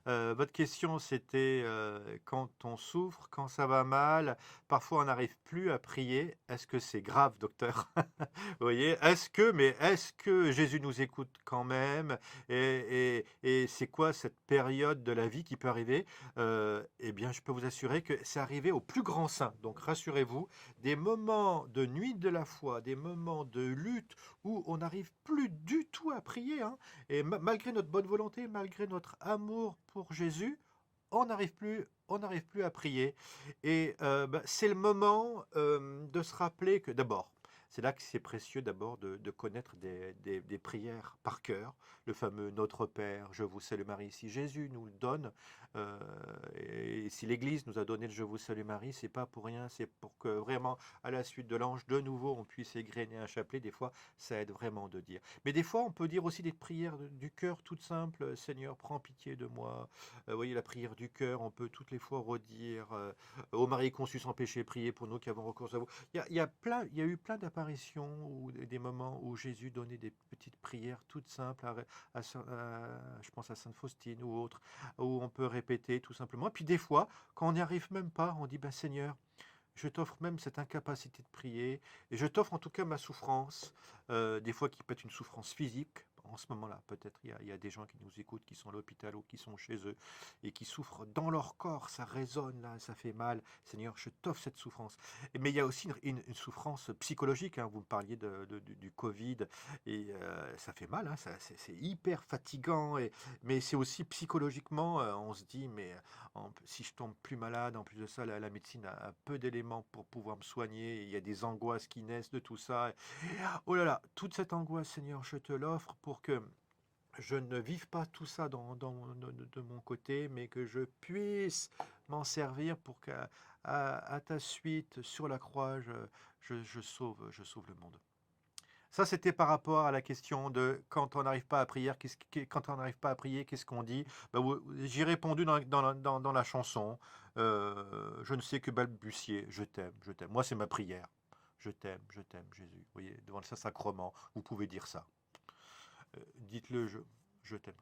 Votre question, c'était, quand on souffre, quand ça va mal, parfois on n'arrive plus à prier. Est-ce que c'est grave, docteur? Vous voyez? Est-ce que Jésus nous écoute quand même? Et c'est quoi cette période de la vie qui peut arriver? Eh bien, je peux vous assurer que c'est arrivé aux plus grands saints. Donc rassurez-vous, des moments de nuit de la foi, des moments de lutte où on n'arrive plus du tout à prier, hein, et malgré notre bonne volonté, malgré notre amour pour Jésus, on n'arrive plus à prier. Et bah, c'est le moment de se rappeler que d'abord, c'est là que c'est précieux d'abord de connaître des prières par cœur, le fameux Notre Père, je vous salue Marie. Si Jésus nous le donne, euh, et si l'Église nous a donné le Je vous salue Marie, c'est pas pour rien, c'est pour que vraiment, à la suite de l'ange, de nouveau, on puisse égrener un chapelet. Des fois, ça aide vraiment de dire. Mais des fois, on peut dire aussi des prières du cœur toutes simples. Seigneur, prends pitié de moi. Vous voyez, la prière du cœur, on peut toutes les fois redire Ô Marie conçue sans péché, priez pour nous qui avons recours à vous. Il y a eu plein d'apparitions ou des moments où Jésus donnait des petites prières toutes simples, je pense à Sainte Faustine ou autre, où on peut répéter tout simplement. Et puis des fois, quand on n'y arrive même pas, on dit ben, Seigneur, je t'offre même cette incapacité de prier, et je t'offre en tout cas ma souffrance, des fois qui peut être une souffrance physique. En ce moment-là, peut-être il y a des gens qui nous écoutent, qui sont à l'hôpital ou qui sont chez eux, et qui souffrent dans leur corps, ça résonne là, ça fait mal. Seigneur, je t'offre cette souffrance. Mais il y a aussi une souffrance psychologique, hein. Vous me parliez du Covid, et ça fait mal, hein, c'est hyper fatigant, mais c'est aussi psychologiquement, on se dit, mais si je tombe plus malade, en plus de ça, la médecine a peu d'éléments pour pouvoir me soigner. Il y a des angoisses qui naissent de tout ça. Oh là là, toute cette angoisse, Seigneur, je te l'offre pour que je ne vive pas tout ça de mon côté, mais que je puisse m'en servir pour qu'à ta suite, sur la croix, je sauve le monde. Ça, c'était par rapport à la question de quand on n'arrive pas à prier, quand on n'arrive pas à prier, qu'est-ce qu'on dit? Ben, j'ai répondu dans la chanson. Je ne sais que balbutier. Je t'aime, je t'aime. Moi, c'est ma prière. Je t'aime, Jésus. Vous voyez, devant le Saint-Sacrement, vous pouvez dire ça. Dites-le, je t'aime.